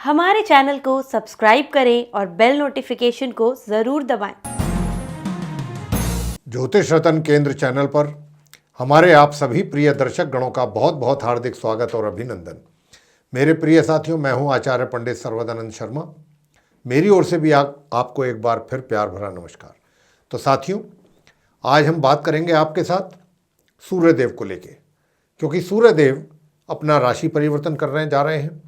हमारे चैनल को सब्सक्राइब करें और बेल नोटिफिकेशन को ज़रूर दबाएं। ज्योतिष रतन केंद्र चैनल पर हमारे आप सभी प्रिय दर्शक गणों का बहुत बहुत हार्दिक स्वागत और अभिनंदन। मेरे प्रिय साथियों, मैं हूं आचार्य पंडित सर्वदानंद शर्मा। मेरी ओर से भी आपको एक बार फिर प्यार भरा नमस्कार। तो साथियों, आज हम बात करेंगे आपके साथ सूर्यदेव को लेके, क्योंकि सूर्यदेव अपना राशि परिवर्तन जा रहे हैं।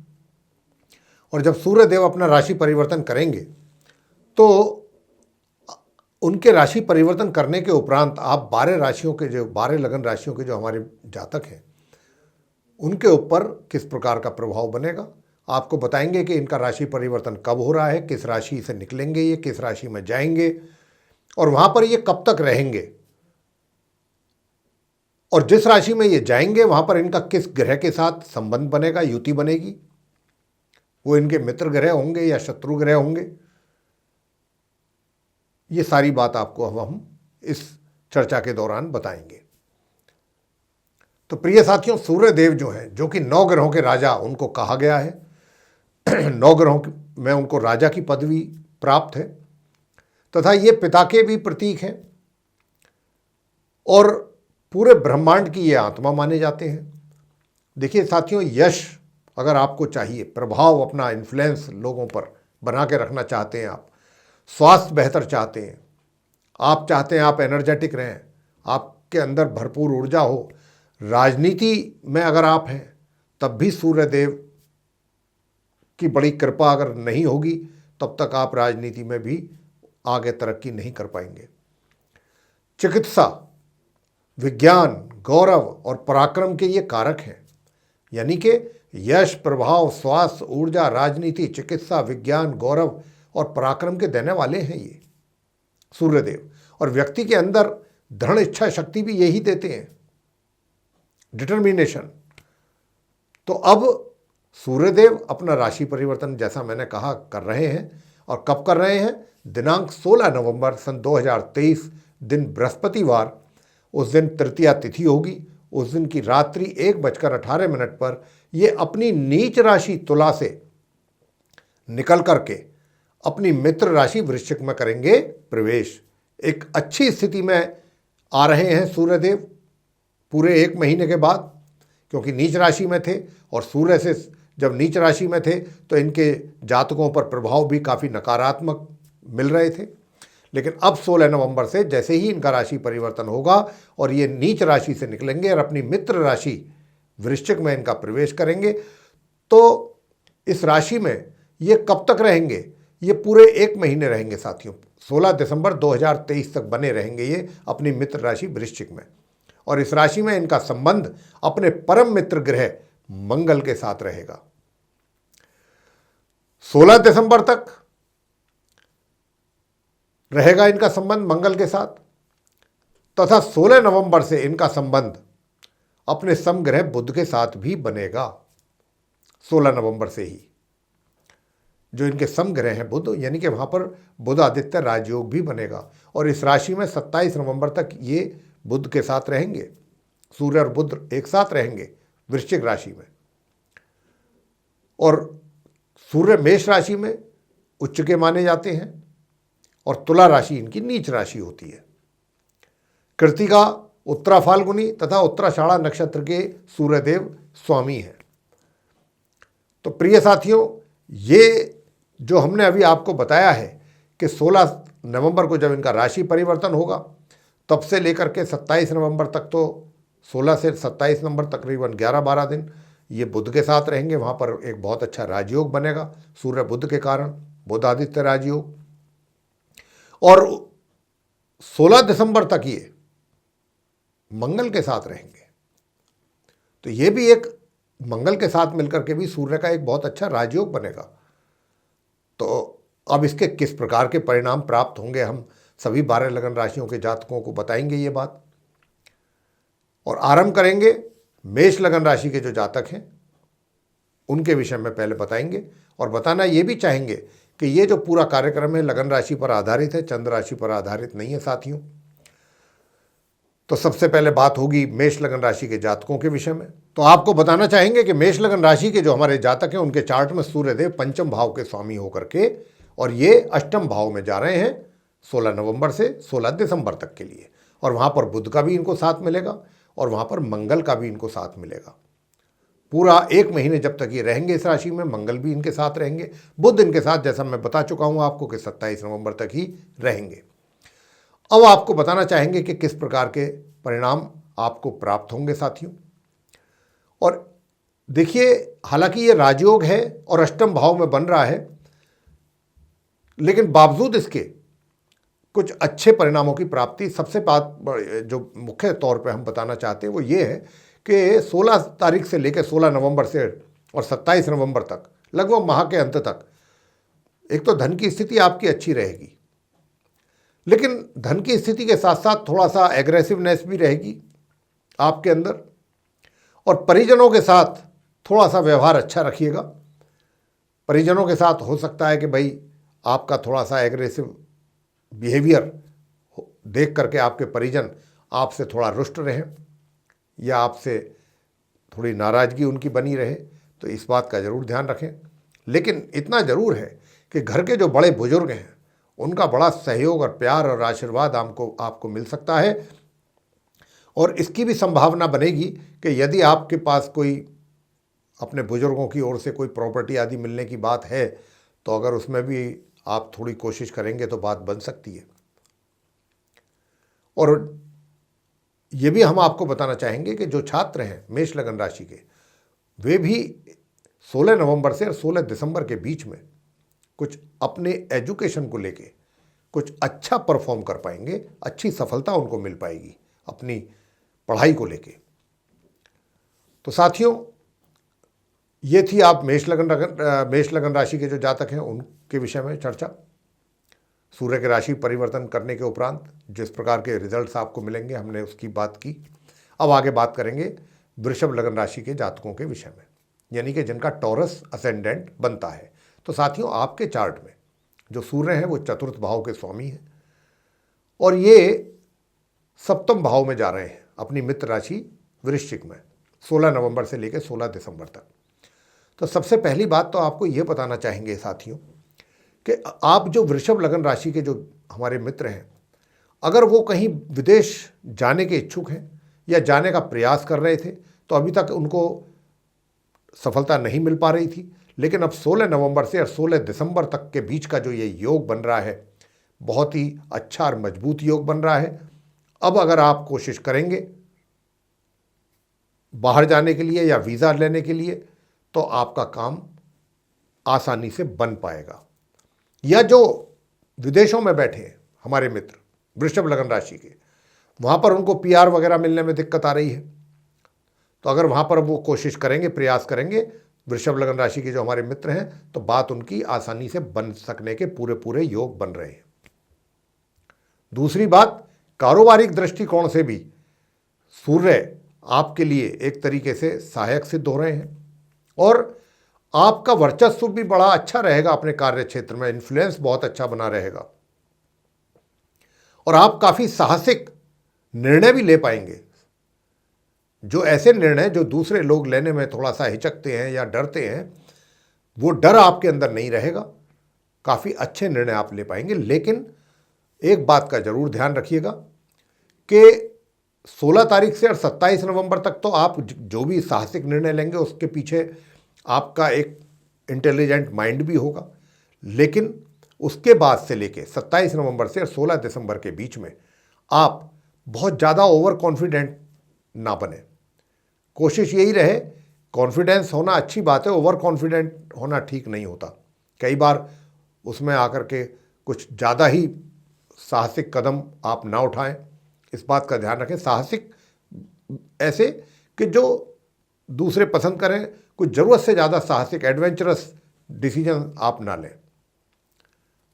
और जब सूर्यदेव अपना राशि परिवर्तन करेंगे तो उनके राशि परिवर्तन करने के उपरांत आप 12 लगन राशियों के जो हमारे जातक हैं उनके ऊपर किस प्रकार का प्रभाव बनेगा, आपको बताएंगे कि इनका राशि परिवर्तन कब हो रहा है, किस राशि से निकलेंगे, ये किस राशि में जाएंगे और वहां पर ये कब तक रहेंगे, और जिस राशि में ये जाएंगे वहां पर इनका किस ग्रह के साथ संबंध बनेगा, युति बनेगी, वो इनके मित्र ग्रह होंगे या शत्रु ग्रह होंगे। ये सारी बात आपको हम इस चर्चा के दौरान बताएंगे। तो प्रिय साथियों, सूर्यदेव जो हैं, जो कि 9 ग्रहों के राजा उनको कहा गया है 9 ग्रहों में उनको राजा की पदवी प्राप्त है तथा ये पिता के भी प्रतीक हैं और पूरे ब्रह्मांड की ये आत्मा माने जाते हैं। देखिए साथियों, यश अगर आपको चाहिए, प्रभाव, अपना इन्फ्लुएंस लोगों पर बना के रखना चाहते हैं, आप स्वास्थ्य बेहतर चाहते हैं, आप चाहते हैं आप एनर्जेटिक रहें, आपके अंदर भरपूर ऊर्जा हो, राजनीति में अगर आप हैं तब भी सूर्यदेव की बड़ी कृपा अगर नहीं होगी तब तक आप राजनीति में भी आगे तरक्की नहीं कर पाएंगे। चिकित्सा, विज्ञान, गौरव और पराक्रम के ये कारक हैं, यानी कि यश, प्रभाव, स्वास्थ्य, ऊर्जा, राजनीति, चिकित्सा, विज्ञान, गौरव और पराक्रम के देने वाले हैं ये सूर्यदेव। और व्यक्ति के अंदर दृढ़ इच्छा शक्ति भी यही देते हैं, डिटर्मिनेशन। तो अब सूर्यदेव अपना राशि परिवर्तन, जैसा मैंने कहा, कर रहे हैं। और कब कर रहे हैं? दिनांक 16 नवंबर सन 2023, दिन बृहस्पतिवार, उस दिन तृतीया तिथि होगी। उस दिन की रात्रि 1:18 पर ये अपनी नीच राशि तुला से निकल करके अपनी मित्र राशि वृश्चिक में करेंगे प्रवेश। एक अच्छी स्थिति में आ रहे हैं सूर्यदेव पूरे 1 महीने के बाद, क्योंकि नीच राशि में थे और सूर्य से जब नीच राशि में थे तो इनके जातकों पर प्रभाव भी काफ़ी नकारात्मक मिल रहे थे। लेकिन अब 16 नवंबर से जैसे ही इनका राशि परिवर्तन होगा और ये नीच राशि से निकलेंगे और अपनी मित्र राशि वृश्चिक में इनका प्रवेश करेंगे, तो इस राशि में ये कब तक रहेंगे? ये पूरे 1 महीने रहेंगे साथियों। 16 दिसंबर 2023 तक बने रहेंगे ये अपनी मित्र राशि वृश्चिक में। और इस राशि में इनका संबंध अपने परम मित्र ग्रह मंगल के साथ रहेगा 16 दिसंबर तक रहेगा इनका संबंध मंगल के साथ, तथा 16 नवंबर से इनका संबंध अपने समग्रह बुध के साथ भी बनेगा। 16 नवंबर से ही जो इनके समग्रह हैं बुध, यानी कि वहां पर बुध आदित्य राजयोग भी बनेगा। और इस राशि में 27 नवंबर तक ये बुध के साथ रहेंगे, सूर्य और बुध एक साथ रहेंगे वृश्चिक राशि में। और सूर्य मेष राशि में उच्च के माने जाते हैं और तुला राशि इनकी नीच राशि होती है। कृतिका, उत्तरा फाल्गुनी तथा उत्तराषाढ़ा नक्षत्र के सूर्यदेव स्वामी हैं। तो प्रिय साथियों, ये जो हमने अभी आपको बताया है कि 16 नवंबर को जब इनका राशि परिवर्तन होगा तब से लेकर के 27 नवंबर तक, तो 16 से 27 नवंबर तकरीबन 11-12 दिन ये बुध के साथ रहेंगे। वहाँ पर एक बहुत अच्छा राजयोग बनेगा सूर्य बुध के कारण, बुध आदित्य राजयोग। और 16 दिसंबर तक ये मंगल के साथ रहेंगे। तो ये भी एक मंगल के साथ मिलकर के भी सूर्य का एक बहुत अच्छा राजयोग बनेगा। तो अब इसके किस प्रकार के परिणाम प्राप्त होंगे, हम सभी 12 लगन राशियों के जातकों को बताएंगे ये बात। और आरंभ करेंगे मेष लगन राशि के जो जातक हैं उनके विषय में पहले बताएंगे। और बताना ये भी चाहेंगे कि ये जो पूरा कार्यक्रम है लगन राशि पर आधारित है, चंद्र राशि पर आधारित नहीं है साथियों। तो सबसे पहले बात होगी मेष लगन राशि के जातकों के विषय में। तो आपको बताना चाहेंगे कि मेष लगन राशि के जो हमारे जातक हैं उनके चार्ट में सूर्यदेव पंचम भाव के स्वामी होकर के और ये अष्टम भाव में जा रहे हैं 16 नवंबर से 16 दिसंबर तक के लिए। और वहाँ पर बुध का भी इनको साथ मिलेगा और वहाँ पर मंगल का भी इनको साथ मिलेगा। पूरा एक महीने जब तक ये रहेंगे इस राशि में, मंगल भी इनके साथ रहेंगे, बुध इनके साथ, जैसा मैं बता चुका हूँ आपको कि 27 नवंबर तक ही रहेंगे। अब आपको बताना चाहेंगे कि किस प्रकार के परिणाम आपको प्राप्त होंगे साथियों। और देखिए, हालांकि ये राजयोग है और अष्टम भाव में बन रहा है, लेकिन बावजूद इसके कुछ अच्छे परिणामों की प्राप्ति, सबसे बात जो मुख्य तौर पे हम बताना चाहते हैं वो ये है कि 16 तारीख से लेकर 16 नवंबर से और 27 नवंबर तक, लगभग माह के अंत तक, एक तो धन की स्थिति आपकी अच्छी रहेगी, लेकिन धन की स्थिति के साथ साथ थोड़ा सा एग्रेसिवनेस भी रहेगी आपके अंदर। और परिजनों के साथ थोड़ा सा व्यवहार अच्छा रखिएगा। परिजनों के साथ हो सकता है कि भाई आपका थोड़ा सा एग्रेसिव बिहेवियर देख करके आपके परिजन आपसे थोड़ा रुष्ट रहें या आपसे थोड़ी नाराज़गी उनकी बनी रहे, तो इस बात का ज़रूर ध्यान रखें। लेकिन इतना ज़रूर है कि घर के जो बड़े बुजुर्ग हैं उनका बड़ा सहयोग और प्यार और आशीर्वाद आपको मिल सकता है। और इसकी भी संभावना बनेगी कि यदि आपके पास कोई अपने बुजुर्गों की ओर से कोई प्रॉपर्टी आदि मिलने की बात है, तो अगर उसमें भी आप थोड़ी कोशिश करेंगे तो बात बन सकती है। और ये भी हम आपको बताना चाहेंगे कि जो छात्र हैं मेष लगन राशि के, वे भी 16 नवंबर से और 16 दिसंबर के बीच में कुछ अपने एजुकेशन को लेके कुछ अच्छा परफॉर्म कर पाएंगे, अच्छी सफलता उनको मिल पाएगी अपनी पढ़ाई को लेके। तो साथियों, ये थी आप मेष लगन राशि के जो जातक हैं उनके विषय में चर्चा। सूर्य के राशि परिवर्तन करने के उपरांत जिस प्रकार के रिजल्ट्स आपको मिलेंगे, हमने उसकी बात की। अब आगे बात करेंगे वृषभ लगन राशि के जातकों के विषय में, यानी कि जिनका टॉरस असेंडेंट बनता है। तो साथियों, आपके चार्ट में जो सूर्य हैं वो चतुर्थ भाव के स्वामी हैं और ये सप्तम भाव में जा रहे हैं अपनी मित्र राशि वृश्चिक में 16 नवंबर से लेकर 16 दिसंबर तक। तो सबसे पहली बात तो आपको ये बताना चाहेंगे साथियों कि आप जो वृषभ लगन राशि के जो हमारे मित्र हैं, अगर वो कहीं विदेश जाने के इच्छुक हैं या जाने का प्रयास कर रहे थे, तो अभी तक उनको सफलता नहीं मिल पा रही थी, लेकिन अब 16 नवंबर से और 16 दिसंबर तक के बीच का जो ये योग बन रहा है, बहुत ही अच्छा और मजबूत योग बन रहा है। अब अगर आप कोशिश करेंगे बाहर जाने के लिए या वीज़ा लेने के लिए, तो आपका काम आसानी से बन पाएगा। या जो विदेशों में बैठे हैं हमारे मित्र वृषभ लगन राशि के, वहाँ पर उनको पीआर वगैरह मिलने में दिक्कत आ रही है, तो अगर वहाँ पर वो कोशिश करेंगे, प्रयास करेंगे वृषभ लगन राशि के जो हमारे मित्र हैं, तो बात उनकी आसानी से बन सकने के पूरे पूरे योग बन रहे हैं। दूसरी बात, कारोबारिक दृष्टिकोण से भी सूर्य आपके लिए एक तरीके से सहायक सिद्ध हो रहे हैं और आपका वर्चस्व भी बड़ा अच्छा रहेगा अपने कार्य क्षेत्र में, इन्फ्लुएंस बहुत अच्छा बना रहेगा और आप काफ़ी साहसिक निर्णय भी ले पाएंगे। जो ऐसे निर्णय जो दूसरे लोग लेने में थोड़ा सा हिचकते हैं या डरते हैं, वो डर आपके अंदर नहीं रहेगा, काफ़ी अच्छे निर्णय आप ले पाएंगे। लेकिन एक बात का जरूर ध्यान रखिएगा कि 16 तारीख से और 27 नवंबर तक तो आप जो भी साहसिक निर्णय लेंगे उसके पीछे आपका एक इंटेलिजेंट माइंड भी होगा, लेकिन उसके बाद से लेके 27 नवंबर से और 16 दिसंबर के बीच में आप बहुत ज़्यादा ओवर कॉन्फिडेंट ना बने। कोशिश यही रहे, कॉन्फिडेंस होना अच्छी बात है, ओवर कॉन्फिडेंट होना ठीक नहीं होता। कई बार उसमें आकर के कुछ ज़्यादा ही साहसिक कदम आप ना उठाएं, इस बात का ध्यान रखें। साहसिक ऐसे कि जो दूसरे पसंद करें, कुछ ज़रूरत से ज़्यादा साहसिक एडवेंचरस डिसीजन आप ना लें।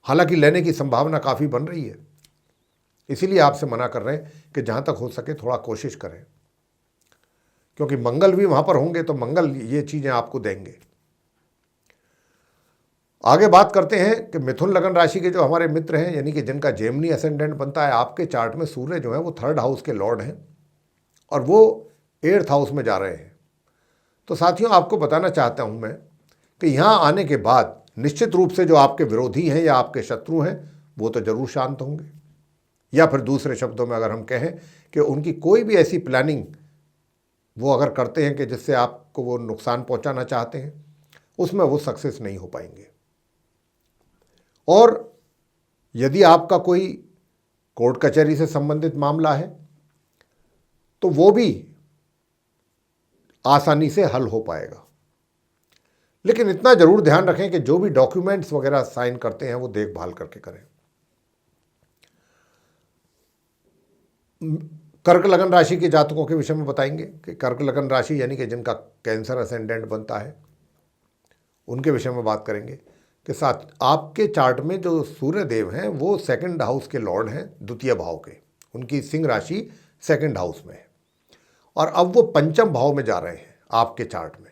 हालांकि लेने की संभावना काफ़ी बन रही है, इसीलिए आपसे मना कर रहे हैं कि जहाँ तक हो सके थोड़ा कोशिश करें, क्योंकि मंगल भी वहाँ पर होंगे तो मंगल ये चीज़ें आपको देंगे। आगे बात करते हैं कि मिथुन लगन राशि के जो हमारे मित्र हैं, यानी कि जिनका जेमिनी असेंडेंट बनता है, आपके चार्ट में सूर्य जो है वो 3rd हाउस के लॉर्ड हैं और वो 8th हाउस में जा रहे हैं। तो साथियों, आपको बताना चाहता हूं मैं कि यहाँ आने के बाद निश्चित रूप से जो आपके विरोधी हैं या आपके शत्रु हैं वो तो जरूर शांत होंगे, या फिर दूसरे शब्दों में अगर हम कहें कि उनकी कोई भी ऐसी प्लानिंग वो अगर करते हैं कि जिससे आपको वो नुकसान पहुंचाना चाहते हैं, उसमें वो सक्सेस नहीं हो पाएंगे। और यदि आपका कोई कोर्ट कचहरी से संबंधित मामला है तो वो भी आसानी से हल हो पाएगा। लेकिन इतना जरूर ध्यान रखें कि जो भी डॉक्यूमेंट्स वगैरह साइन करते हैं वो देखभाल करके करें। कर्क लगन राशि के जातकों के विषय में बताएंगे कि कर्क लगन राशि यानी कि जिनका कैंसर असेंडेंट बनता है उनके विषय में बात करेंगे कि साथ आपके चार्ट में जो सूर्य देव हैं वो सेकंड हाउस के लॉर्ड हैं, द्वितीय भाव के। उनकी सिंह राशि सेकंड हाउस में है और अब वो पंचम भाव में जा रहे हैं आपके चार्ट में।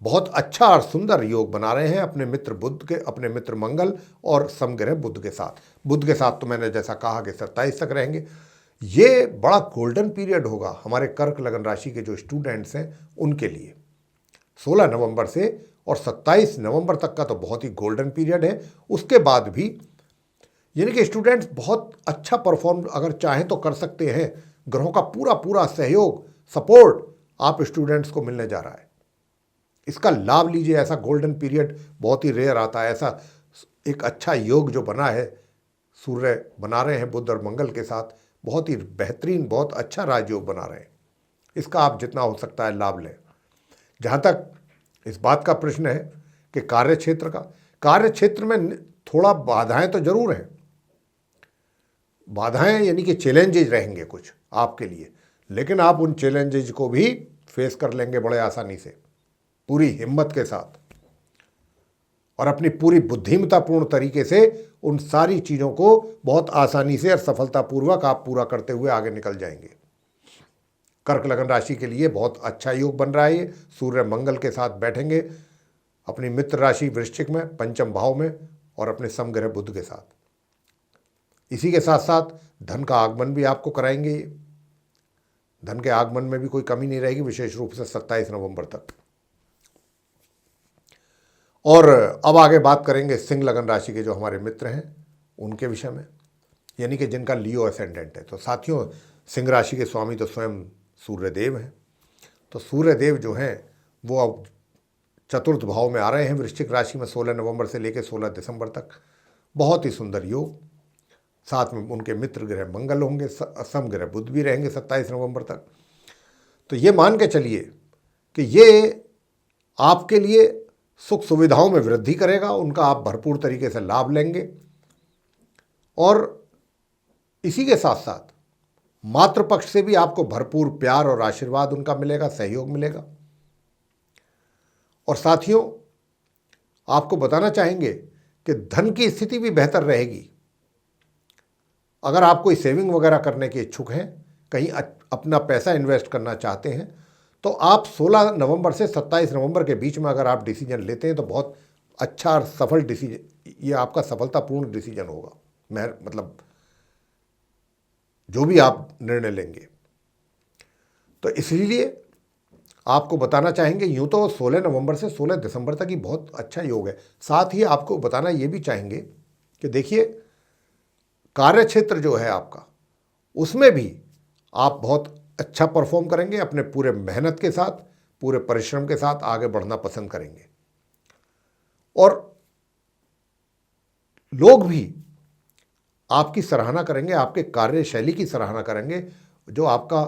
बहुत अच्छा और सुंदर योग बना रहे हैं अपने मित्र बुध के, अपने मित्र मंगल और समग्रह बुध के साथ। बुध के साथ तो मैंने जैसा कहा कि 27 तक रहेंगे। ये बड़ा गोल्डन पीरियड होगा हमारे कर्क लगन राशि के जो स्टूडेंट्स हैं उनके लिए। 16 नवंबर से और 27 नवंबर तक का तो बहुत ही गोल्डन पीरियड है। उसके बाद भी यानी कि स्टूडेंट्स बहुत अच्छा परफॉर्म अगर चाहें तो कर सकते हैं। ग्रहों का पूरा पूरा सहयोग, सपोर्ट आप स्टूडेंट्स को मिलने जा रहा है। इसका लाभ लीजिए। ऐसा गोल्डन पीरियड बहुत ही रेयर आता है। ऐसा एक अच्छा योग जो बना है, सूर्य बना रहे हैं बुध और मंगल के साथ, बहुत ही बेहतरीन, बहुत अच्छा राजयोग बना रहे हैं। इसका आप जितना हो सकता है लाभ लें। जहाँ तक इस बात का प्रश्न है कि कार्य क्षेत्र का, कार्य क्षेत्र में थोड़ा बाधाएं तो जरूर हैं। बाधाएं यानी कि चैलेंजेज रहेंगे कुछ आपके लिए, लेकिन आप उन चैलेंजेज को भी फेस कर लेंगे बड़े आसानी से, पूरी हिम्मत के साथ और अपनी पूरी बुद्धिमत्तापूर्ण तरीके से उन सारी चीज़ों को बहुत आसानी से और सफलतापूर्वक आप पूरा करते हुए आगे निकल जाएंगे। कर्क लगन राशि के लिए बहुत अच्छा योग बन रहा है ये। सूर्य मंगल के साथ बैठेंगे अपनी मित्र राशि वृश्चिक में, पंचम भाव में, और अपने समग्रह बुध के साथ। इसी के साथ साथ धन का आगमन भी आपको कराएंगे ये। धन के आगमन में भी कोई कमी नहीं रहेगी, विशेष रूप से 27 नवंबर तक। और अब आगे बात करेंगे सिंह लगन राशि के जो हमारे मित्र हैं उनके विषय में, यानी कि जिनका लियो असेंडेंट है। तो साथियों, सिंह राशि के स्वामी तो स्वयं सूर्य देव हैं। तो सूर्य देव जो हैं वो अब चतुर्थ भाव में आ रहे हैं वृश्चिक राशि में 16 नवंबर से लेकर 16 दिसंबर तक। बहुत ही सुंदर योग। साथ में उनके मित्र ग्रह मंगल होंगे, समग्रह बुध भी रहेंगे 27 नवंबर तक। तो ये मान के चलिए कि ये आपके लिए सुख सुविधाओं में वृद्धि करेगा, उनका आप भरपूर तरीके से लाभ लेंगे। और इसी के साथ साथ मातृपक्ष से भी आपको भरपूर प्यार और आशीर्वाद उनका मिलेगा, सहयोग मिलेगा। और साथियों, आपको बताना चाहेंगे कि धन की स्थिति भी बेहतर रहेगी। अगर आप कोई सेविंग वगैरह करने के इच्छुक हैं, कहीं अपना पैसा इन्वेस्ट करना चाहते हैं, तो आप 16 नवंबर से 27 नवंबर के बीच में अगर आप डिसीजन लेते हैं तो बहुत अच्छा और सफल डिसीजन, ये आपका सफलतापूर्ण डिसीजन होगा। मतलब जो भी आप निर्णय लेंगे। तो इसलिए आपको बताना चाहेंगे, यूँ तो 16 नवंबर से 16 दिसंबर तक ही बहुत अच्छा योग है। साथ ही आपको बताना ये भी चाहेंगे कि देखिए, कार्य क्षेत्र जो है आपका, उसमें भी आप बहुत अच्छा परफॉर्म करेंगे। अपने पूरे मेहनत के साथ, पूरे परिश्रम के साथ आगे बढ़ना पसंद करेंगे। और लोग भी आपकी सराहना करेंगे, आपके कार्यशैली की सराहना करेंगे। जो आपका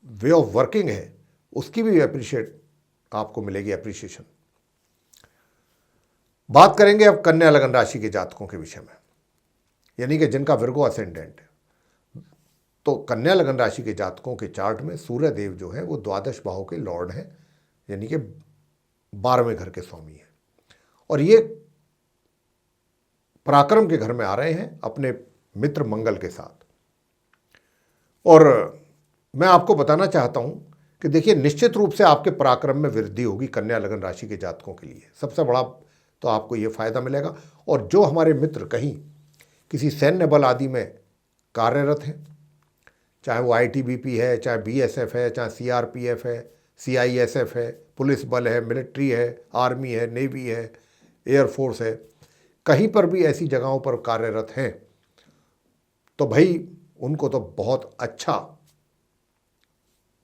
वे ऑफ वर्किंग है उसकी भी अप्रिशिएट आपको मिलेगी, अप्रिशिएशन। बात करेंगे अब कन्या लगन राशि के जातकों के विषय में, यानी कि जिनका विर्गो असेंडेंट है। तो कन्या लगन राशि के जातकों के चार्ट में सूर्य देव जो है वो द्वादश भाव के लॉर्ड हैं, यानी कि 12वें घर के स्वामी हैं। और ये पराक्रम के घर में आ रहे हैं अपने मित्र मंगल के साथ। और मैं आपको बताना चाहता हूं कि देखिए, निश्चित रूप से आपके पराक्रम में वृद्धि होगी कन्या लगन राशि के जातकों के लिए। सबसे बड़ा तो आपको ये फायदा मिलेगा। और जो हमारे मित्र कहीं किसी सैन्य बल आदि में कार्यरत हैं, चाहे वो ITBP है, चाहे BSF है, चाहे CRPF है, CISF है, पुलिस बल है, मिलिट्री है, आर्मी है, नेवी है, एयरफोर्स है, कहीं पर भी ऐसी जगहों पर कार्यरत हैं तो भाई उनको तो बहुत अच्छा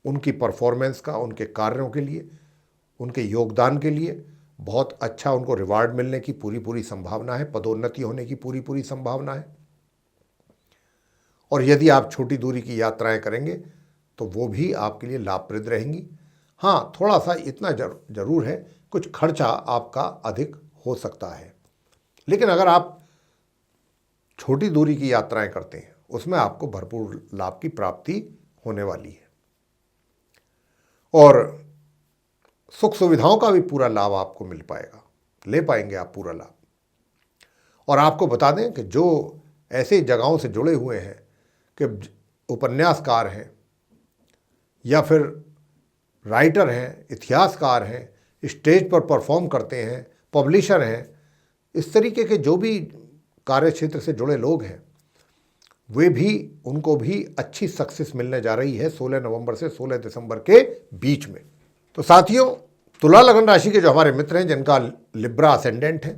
उनकी परफॉर्मेंस का, उनके कार्यों के लिए, उनके योगदान के लिए बहुत अच्छा उनको रिवार्ड मिलने की पूरी पूरी संभावना है, पदोन्नति होने की पूरी पूरी संभावना है। और यदि आप छोटी दूरी की यात्राएं करेंगे तो वो भी आपके लिए लाभप्रद रहेंगी। हाँ, थोड़ा सा इतना जरूर है, कुछ खर्चा आपका अधिक हो सकता है, लेकिन अगर आप छोटी दूरी की यात्राएं करते हैं उसमें आपको भरपूर लाभ की प्राप्ति होने वाली है और सुख सुविधाओं का भी पूरा लाभ आपको मिल पाएगा, ले पाएंगे आप पूरा लाभ। और आपको बता दें कि जो ऐसे जगहों से जुड़े हुए हैं कि उपन्यासकार हैं या फिर राइटर हैं, इतिहासकार हैं, स्टेज पर परफॉर्म करते हैं, पब्लिशर हैं, इस तरीके के जो भी कार्य क्षेत्र से जुड़े लोग हैं वे भी, उनको भी अच्छी सक्सेस मिलने जा रही है 16 नवंबर से 16 दिसंबर के बीच में। तो साथियों, तुला लगन राशि के जो हमारे मित्र हैं जिनका लिब्रा असेंडेंट है,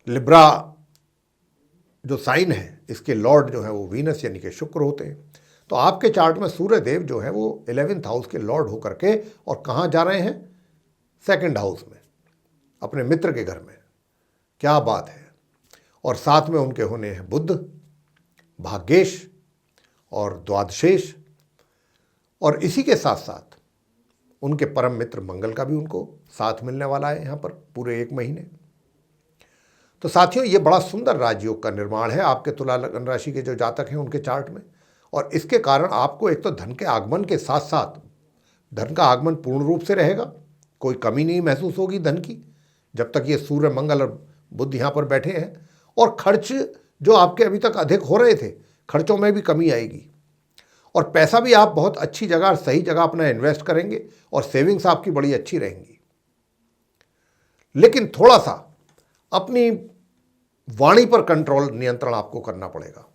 लिब्रा जो साइन है इसके लॉर्ड जो है वो वीनस यानी कि शुक्र होते हैं, तो आपके चार्ट में सूर्य देव जो है वो 11th हाउस के लॉर्ड होकर के और कहाँ जा रहे हैं, 2nd हाउस में, अपने मित्र के घर में। क्या बात है। और साथ में उनके होने हैं बुध, भाग्येश और द्वादशेश, और इसी के साथ साथ उनके परम मित्र मंगल का भी उनको साथ मिलने वाला है यहाँ पर पूरे 1 महीने। तो साथियों, ये बड़ा सुंदर राजयोग का निर्माण है आपके तुला लगन राशि के जो जातक हैं उनके चार्ट में, और इसके कारण आपको एक तो धन के आगमन के साथ साथ धन का आगमन पूर्ण रूप से रहेगा, कोई कमी नहीं महसूस होगी धन की जब तक ये सूर्य, मंगल और बुध यहाँ पर बैठे हैं। और खर्च जो आपके अभी तक अधिक हो रहे थे, खर्चों में भी कमी आएगी और पैसा भी आप बहुत अच्छी जगह, सही जगह अपना इन्वेस्ट करेंगे और सेविंग्स आपकी बड़ी अच्छी रहेंगी। लेकिन थोड़ा सा अपनी वाणी पर कंट्रोल, नियंत्रण आपको करना पड़ेगा।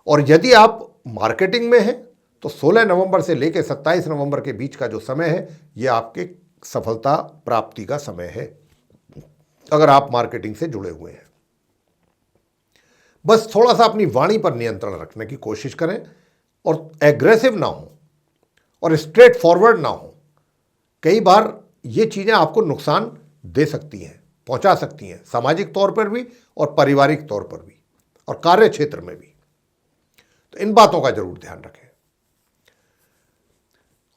और यदि आप मार्केटिंग में हैं तो 16 नवंबर से लेकर 27 नवंबर के बीच का जो समय है ये आपके सफलता प्राप्ति का समय है अगर आप मार्केटिंग से जुड़े हुए हैं। बस थोड़ा सा अपनी वाणी पर नियंत्रण रखने की कोशिश करें और एग्रेसिव ना हो और स्ट्रेट फॉरवर्ड ना हो। कई बार ये चीज़ें आपको नुकसान दे सकती हैं, पहुंचा सकती हैं, सामाजिक तौर पर भी और पारिवारिक तौर पर भी और कार्य क्षेत्र में भी। तो इन बातों का जरूर ध्यान रखें।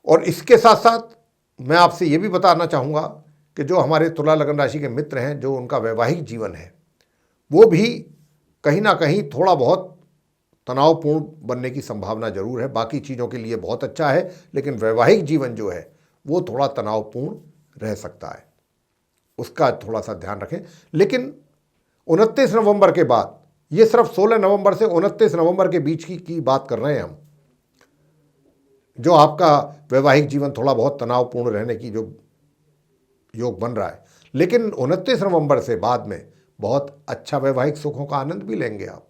और इसके साथ साथ मैं आपसे ये भी बताना चाहूँगा कि जो हमारे तुला लगन राशि के मित्र हैं, जो उनका वैवाहिक जीवन है वो भी कहीं ना कहीं थोड़ा बहुत तनावपूर्ण बनने की संभावना जरूर है। बाकी चीज़ों के लिए बहुत अच्छा है, लेकिन वैवाहिक जीवन जो है वो थोड़ा तनावपूर्ण रह सकता है, उसका थोड़ा सा ध्यान रखें। लेकिन 29 नवंबर के बाद, ये सिर्फ 16 नवंबर से 29 नवंबर के बीच की बात कर रहे हैं हम, जो आपका वैवाहिक जीवन थोड़ा बहुत तनावपूर्ण रहने की जो योग बन रहा है, लेकिन 29 नवंबर से बाद में बहुत अच्छा वैवाहिक सुखों का आनंद भी लेंगे आप।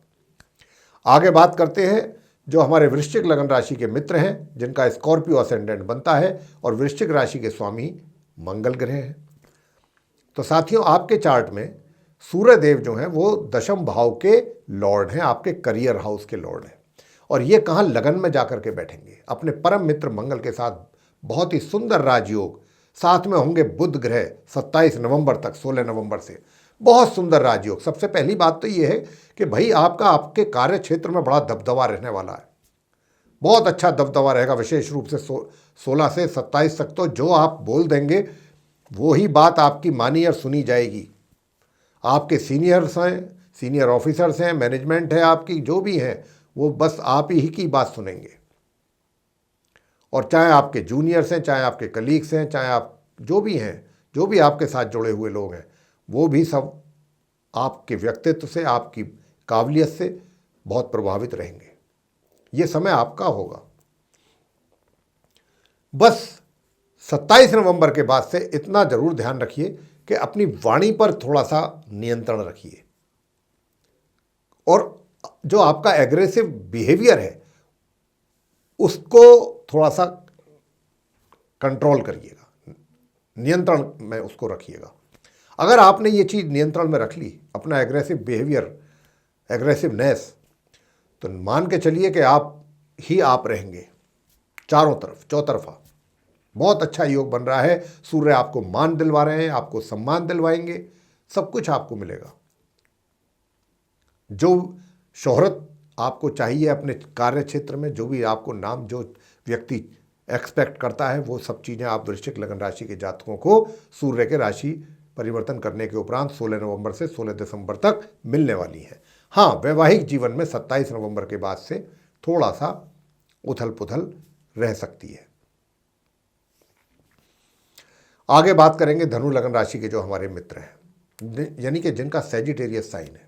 आगे बात करते हैं जो हमारे वृश्चिक लगन राशि के मित्र हैं जिनका स्कॉर्पियो असेंडेंट बनता है और वृश्चिक राशि के स्वामी मंगल ग्रह हैं। तो साथियों, आपके चार्ट में सूर्य देव जो हैं वो 10वें भाव के लॉर्ड हैं, आपके करियर हाउस के लॉर्ड हैं, और ये कहाँ, लगन में जाकर के बैठेंगे अपने परम मित्र मंगल के साथ। बहुत ही सुंदर राजयोग, साथ में होंगे बुध ग्रह 27 नवंबर तक, 16 नवंबर से बहुत सुंदर राजयोग। सबसे पहली बात तो ये है कि भाई आपके कार्य क्षेत्र में बड़ा दबदबा रहने वाला है, बहुत अच्छा दबदबा रहेगा, विशेष रूप से 16 से 27 तक। तो जो आप बोल देंगे वो ही बात आपकी मानी और सुनी जाएगी। आपके सीनियर्स हैं, सीनियर ऑफिसर्स हैं, मैनेजमेंट है आपकी, जो भी हैं वो बस आप ही की बात सुनेंगे। और चाहे आपके जूनियर्स हैं, चाहे आपके कलीग्स हैं, चाहे आप जो भी हैं, जो भी आपके साथ जुड़े हुए लोग हैं, वो भी सब आपके व्यक्तित्व से, आपकी काबिलियत से बहुत प्रभावित रहेंगे। ये समय आपका होगा। बस 27 नवंबर के बाद से इतना जरूर ध्यान रखिए कि अपनी वाणी पर थोड़ा सा नियंत्रण रखिए और जो आपका एग्रेसिव बिहेवियर है उसको थोड़ा सा कंट्रोल करिएगा, नियंत्रण में उसको रखिएगा। अगर आपने ये चीज़ नियंत्रण में रख ली, अपना एग्रेसिव बिहेवियर, एग्रेसिवनेस, तो मान के चलिए कि आप रहेंगे चारों तरफ, चौतरफा। बहुत अच्छा योग बन रहा है। सूर्य आपको मान दिलवा रहे हैं, आपको सम्मान दिलवाएंगे, सब कुछ आपको मिलेगा। जो शोहरत आपको चाहिए अपने कार्य क्षेत्र में, जो भी आपको नाम जो व्यक्ति एक्सपेक्ट करता है, वो सब चीज़ें आप वृश्चिक लगन राशि के जातकों को सूर्य के राशि परिवर्तन करने के उपरांत 16 नवंबर से 16 दिसंबर तक मिलने वाली हैं। हाँ, वैवाहिक जीवन में 27 नवंबर के बाद से थोड़ा सा उथल पुथल रह सकती है। आगे बात करेंगे धनु लगन राशि के जो हमारे मित्र हैं, यानी कि जिनका सैजिटेरियस साइन है।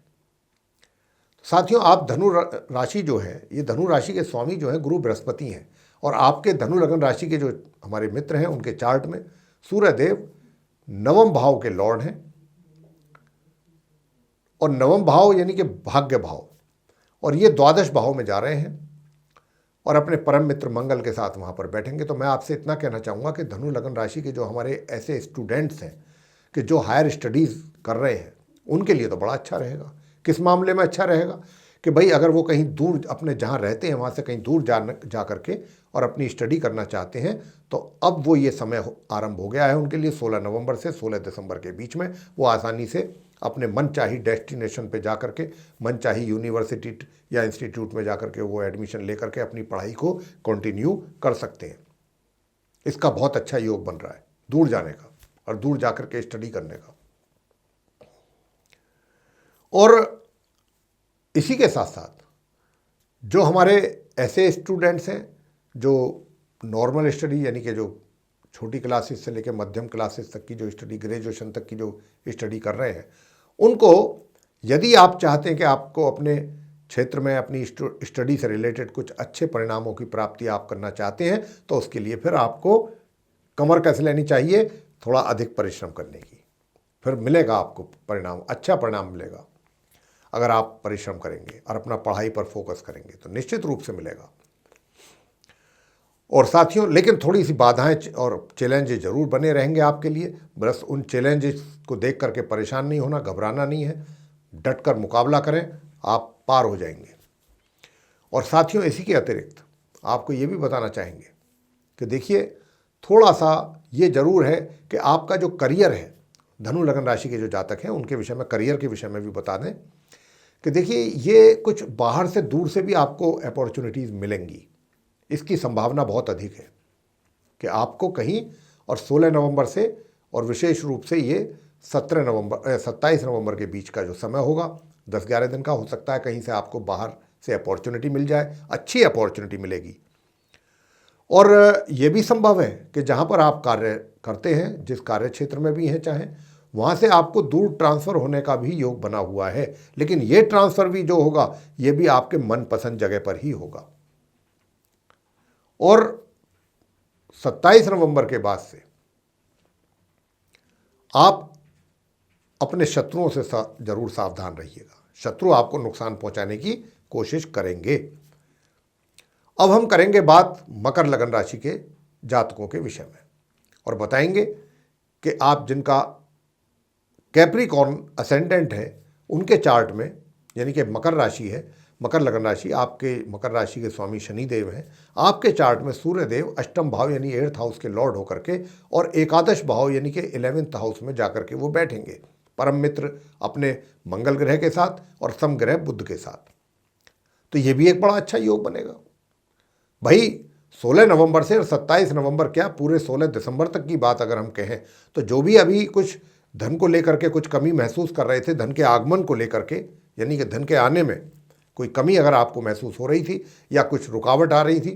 साथियों, आप धनु राशि जो है, ये धनु राशि के स्वामी जो है गुरु बृहस्पति हैं, और आपके धनु लगन राशि के जो हमारे मित्र हैं उनके चार्ट में सूर्य देव नवम भाव के लॉर्ड हैं, और नवम भाव यानी कि भाग्य भाव, और ये द्वादश भाव में जा रहे हैं और अपने परम मित्र मंगल के साथ वहाँ पर बैठेंगे। तो मैं आपसे इतना कहना चाहूँगा कि धनु लगन राशि के जो हमारे ऐसे स्टूडेंट्स हैं कि जो हायर स्टडीज़ कर रहे हैं, उनके लिए तो बड़ा अच्छा रहेगा। किस मामले में अच्छा रहेगा कि भाई अगर वो कहीं दूर अपने जहाँ रहते हैं वहाँ से कहीं दूर जा करके और अपनी स्टडी करना चाहते हैं, तो अब वो ये समय आरंभ हो गया है उनके लिए। 16 नवंबर से 16 दिसंबर के बीच में वो आसानी से अपने मनचाही डेस्टिनेशन पे जा करके, मनचाही यूनिवर्सिटी या इंस्टीट्यूट में जा करके वो एडमिशन ले करके अपनी पढ़ाई को कंटिन्यू कर सकते हैं। इसका बहुत अच्छा योग बन रहा है दूर जाने का और दूर जा करके स्टडी करने का। और इसी के साथ साथ जो हमारे ऐसे स्टूडेंट्स हैं जो नॉर्मल स्टडी यानी कि जो छोटी क्लासेस से लेकर मध्यम क्लासेस तक की जो स्टडी, ग्रेजुएशन तक की जो स्टडी कर रहे हैं, उनको यदि आप चाहते हैं कि आपको अपने क्षेत्र में अपनी स्टडी से रिलेटेड कुछ अच्छे परिणामों की प्राप्ति आप करना चाहते हैं, तो उसके लिए फिर आपको कमर कस लेनी चाहिए, थोड़ा अधिक परिश्रम करने की। फिर मिलेगा आपको परिणाम, अच्छा परिणाम मिलेगा। अगर आप परिश्रम करेंगे और अपना पढ़ाई पर फोकस करेंगे तो निश्चित रूप से मिलेगा। और साथियों, लेकिन थोड़ी सी बाधाएं और चैलेंजेस जरूर बने रहेंगे आपके लिए। बस उन चैलेंजेस को देख करके परेशान नहीं होना, घबराना नहीं है, डटकर मुकाबला करें, आप पार हो जाएंगे। और साथियों, इसी के अतिरिक्त आपको ये भी बताना चाहेंगे कि देखिए, थोड़ा सा ये जरूर है कि आपका जो करियर है, धनु लगन राशि के जो जातक हैं उनके विषय में, करियर के विषय में भी बता दें कि देखिए, ये कुछ बाहर से दूर से भी आपको अपॉर्चुनिटीज़ मिलेंगी। इसकी संभावना बहुत अधिक है कि आपको कहीं, और 16 नवंबर से और विशेष रूप से ये 27 नवंबर के बीच का जो समय होगा, 10-11 दिन का हो सकता है, कहीं से आपको बाहर से अपॉर्चुनिटी मिल जाए, अच्छी अपॉर्चुनिटी मिलेगी। और ये भी संभव है कि जहाँ पर आप कार्य करते हैं, जिस कार्य क्षेत्र में भी हैं चाहे, वहाँ से आपको दूर ट्रांसफ़र होने का भी योग बना हुआ है। लेकिन ये ट्रांसफ़र भी जो होगा, ये भी आपके मनपसंद जगह पर ही होगा। और 27 नवंबर के बाद से आप अपने शत्रुओं से जरूर सावधान रहिएगा। शत्रु आपको नुकसान पहुंचाने की कोशिश करेंगे। अब हम करेंगे बात मकर लगन राशि के जातकों के विषय में और बताएंगे कि आप जिनका कैप्रिकॉर्न असेंडेंट है, उनके चार्ट में, यानी कि मकर राशि है, मकर लगन राशि, आपके मकर राशि के स्वामी शनिदेव हैं। आपके चार्ट में सूर्य देव अष्टम भाव यानी 8th हाउस के लॉर्ड होकर के और एकादश भाव यानी कि 11th हाउस में जाकर के वो बैठेंगे, परम मित्र अपने मंगल ग्रह के साथ और सम ग्रह बुध के साथ। तो ये भी एक बड़ा अच्छा योग बनेगा भाई। 16 नवंबर से और 27 नवंबर क्या, पूरे 16 दिसंबर तक की बात अगर हम कहें, तो जो भी अभी कुछ धन को लेकर के कुछ कमी महसूस कर रहे थे, धन के आगमन को लेकर के, यानी कि धन के आने में कोई कमी अगर आपको महसूस हो रही थी या कुछ रुकावट आ रही थी,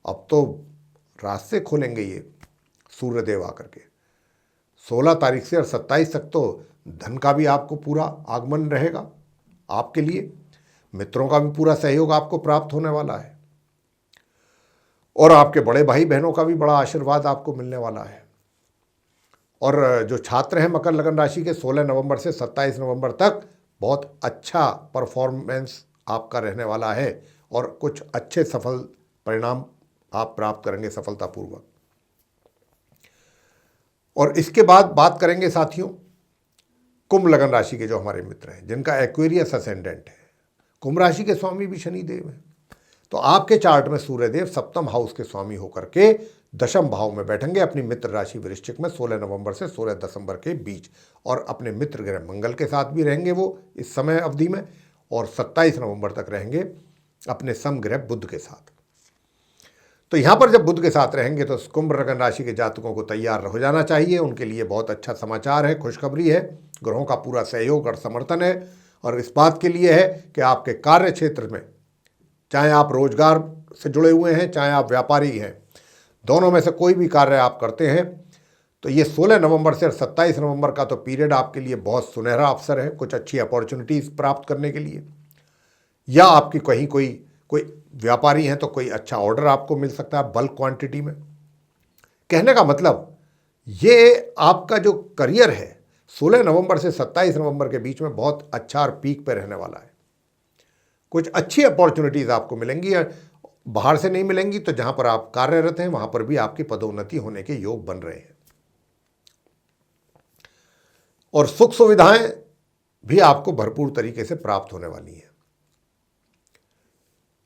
अब तो रास्ते खोलेंगे ये सूर्यदेव आकर के। 16 तारीख से और 27 तक तो धन का भी आपको पूरा आगमन रहेगा आपके लिए, मित्रों का भी पूरा सहयोग आपको प्राप्त होने वाला है, और आपके बड़े भाई बहनों का भी बड़ा आशीर्वाद आपको मिलने वाला है। और जो छात्र हैं मकर लगन राशि के, 16 नवंबर से 27 नवंबर तक बहुत अच्छा परफॉर्मेंस आपका रहने वाला है और कुछ अच्छे सफल परिणाम आप प्राप्त करेंगे सफलतापूर्वक। और इसके बाद बात करेंगे साथियों कुंभ लगन राशि के जो हमारे मित्र हैं जिनका एक्वेरियस असेंडेंट है। कुंभ राशि के स्वामी भी शनिदेव हैं। तो आपके चार्ट में सूर्यदेव सप्तम हाउस के स्वामी होकर के दशम भाव में बैठेंगे अपनी मित्र राशि वृश्चिक में 16 नवंबर से 16 दिसंबर के बीच, और अपने मित्र ग्रह मंगल के साथ भी रहेंगे वो इस समय अवधि में, और 27 नवंबर तक रहेंगे अपने समग्रह बुध के साथ। तो यहाँ पर जब बुध के साथ रहेंगे तो कुंभ लगन राशि के जातकों को तैयार हो जाना चाहिए। उनके लिए बहुत अच्छा समाचार है, खुशखबरी है, ग्रहों का पूरा सहयोग और समर्थन है। और इस बात के लिए है कि आपके कार्य क्षेत्र में, चाहे आप रोजगार से जुड़े हुए हैं, चाहे आप व्यापारी हैं, दोनों में से कोई भी कार्य आप करते हैं, तो ये 16 नवंबर से 27 नवंबर का तो पीरियड आपके लिए बहुत सुनहरा अवसर है कुछ अच्छी अपॉर्चुनिटीज़ प्राप्त करने के लिए। या आपकी कहीं कोई व्यापारी हैं तो कोई अच्छा ऑर्डर आपको मिल सकता है बल्क क्वांटिटी में। कहने का मतलब ये आपका जो करियर है 16 नवंबर से 27 नवंबर के बीच में बहुत अच्छा और पीक पे रहने वाला है। कुछ अच्छी अपॉर्चुनिटीज़ आपको मिलेंगी, बाहर से नहीं मिलेंगी तो जहां पर आप कार्यरत हैं वहां पर भी आपकी पदोन्नति होने के योग बन रहे हैं, और सुख सुविधाएं भी आपको भरपूर तरीके से प्राप्त होने वाली हैं।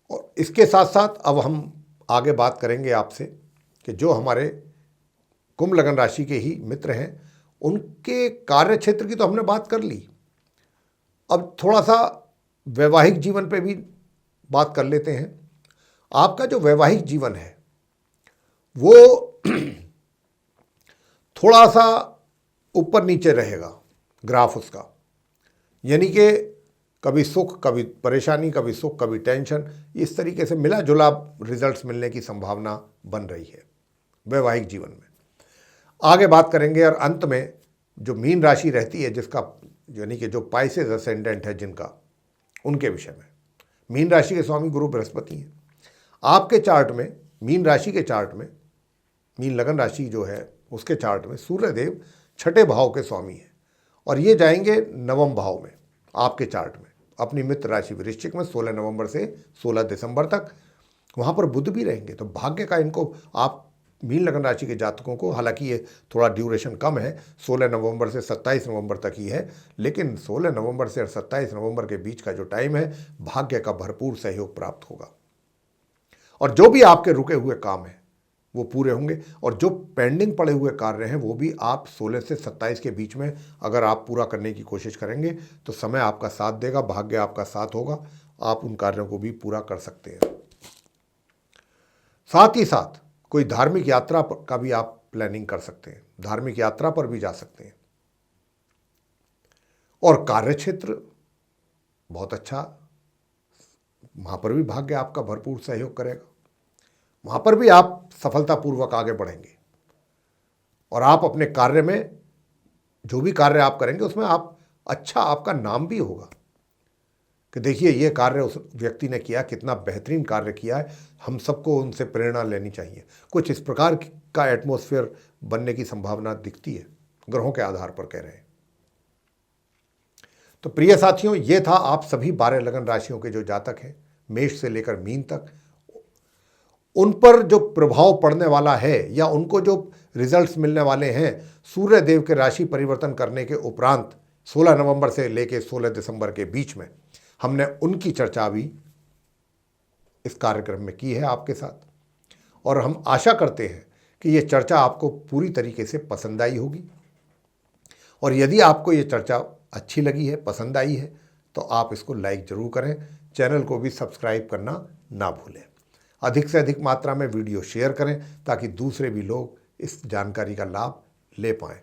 और इसके साथ साथ अब हम आगे बात करेंगे आपसे कि जो हमारे कुंभ लगन राशि के ही मित्र हैं उनके कार्य क्षेत्र की तो हमने बात कर ली। अब थोड़ा सा वैवाहिक जीवन पे भी बात कर लेते हैं। आपका जो वैवाहिक जीवन है वो थोड़ा सा ऊपर नीचे रहेगा ग्राफ उसका, यानी कि कभी सुख कभी परेशानी, कभी सुख कभी टेंशन, इस तरीके से मिला जुला रिजल्ट्स मिलने की संभावना बन रही है वैवाहिक जीवन में। आगे बात करेंगे और अंत में जो मीन राशि रहती है जिसका, यानी कि जो पाइसेस असेंडेंट है जिनका, उनके विषय में। मीन राशि के स्वामी गुरु बृहस्पति हैं। आपके चार्ट में मीन राशि के चार्ट में, मीन लगन राशि जो है उसके चार्ट में सूर्यदेव छठे भाव के स्वामी हैं, और ये जाएंगे नवम भाव में आपके चार्ट में अपनी मित्र राशि वृश्चिक में 16 नवंबर से 16 दिसंबर तक। वहाँ पर बुध भी रहेंगे। तो भाग्य का इनको, आप मीन लगन राशि के जातकों को, हालांकि ये थोड़ा ड्यूरेशन कम है, 16 नवंबर से 27 नवंबर तक ही है, लेकिन 16 नवंबर से 27 नवंबर के बीच का जो टाइम है भाग्य का भरपूर सहयोग प्राप्त होगा, और जो भी आपके रुके हुए काम हैं वो पूरे होंगे, और जो पेंडिंग पड़े हुए कार्य हैं वो भी आप 16 से 27 के बीच में अगर आप पूरा करने की कोशिश करेंगे तो समय आपका साथ देगा, भाग्य आपका साथ होगा, आप उन कार्यों को भी पूरा कर सकते हैं। साथ ही साथ कोई धार्मिक यात्रा का भी आप प्लानिंग कर सकते हैं, धार्मिक यात्रा पर भी जा सकते हैं। और कार्य क्षेत्र बहुत अच्छा, वहाँ पर भी भाग्य आपका भरपूर सहयोग करेगा, वहाँ पर भी आप सफलतापूर्वक आगे बढ़ेंगे, और आप अपने कार्य में जो भी कार्य आप करेंगे उसमें आप अच्छा, आपका नाम भी होगा कि देखिए ये कार्य उस व्यक्ति ने किया, कितना बेहतरीन कार्य किया है, हम सबको उनसे प्रेरणा लेनी चाहिए। कुछ इस प्रकार का एटमॉस्फेयर बनने की संभावना दिखती है, ग्रहों के आधार पर कह रहे हैं। तो प्रिय साथियों, ये था आप सभी 12 लगन राशियों के जो जातक हैं मेष से लेकर मीन तक, उन पर जो प्रभाव पड़ने वाला है या उनको जो रिजल्ट्स मिलने वाले हैं सूर्य देव के राशि परिवर्तन करने के उपरांत 16 नवंबर से लेकर 16 दिसंबर के बीच में, हमने उनकी चर्चा भी इस कार्यक्रम में की है आपके साथ, और हम आशा करते हैं कि ये चर्चा आपको पूरी तरीके से पसंद आई होगी। और यदि आपको ये चर्चा अच्छी लगी है, पसंद आई है, तो आप इसको लाइक ज़रूर करें, चैनल को भी सब्सक्राइब करना ना भूलें। अधिक से अधिक मात्रा में वीडियो शेयर करें ताकि दूसरे भी लोग इस जानकारी का लाभ ले पाएँ।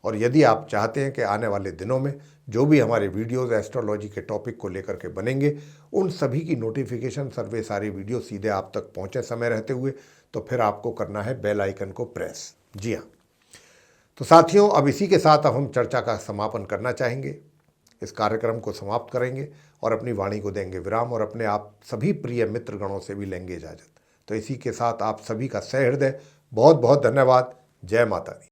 और यदि आप चाहते हैं कि आने वाले दिनों में जो भी हमारे वीडियोज़ एस्ट्रोलॉजी के टॉपिक को लेकर के बनेंगे, उन सभी की नोटिफिकेशन, सर्वे सारी वीडियो सीधे आप तक पहुँचे समय रहते हुए, तो फिर आपको करना है बेल आइकन को प्रेस। जी हाँ। तो साथियों, अब इसी के साथ अब हम चर्चा का समापन करना चाहेंगे, इस कार्यक्रम को समाप्त करेंगे और अपनी वाणी को देंगे विराम, और अपने आप सभी प्रिय मित्रगणों से भी लेंगे इजाज़त। तो इसी के साथ आप सभी का सहृदय बहुत बहुत धन्यवाद। जय माता दी।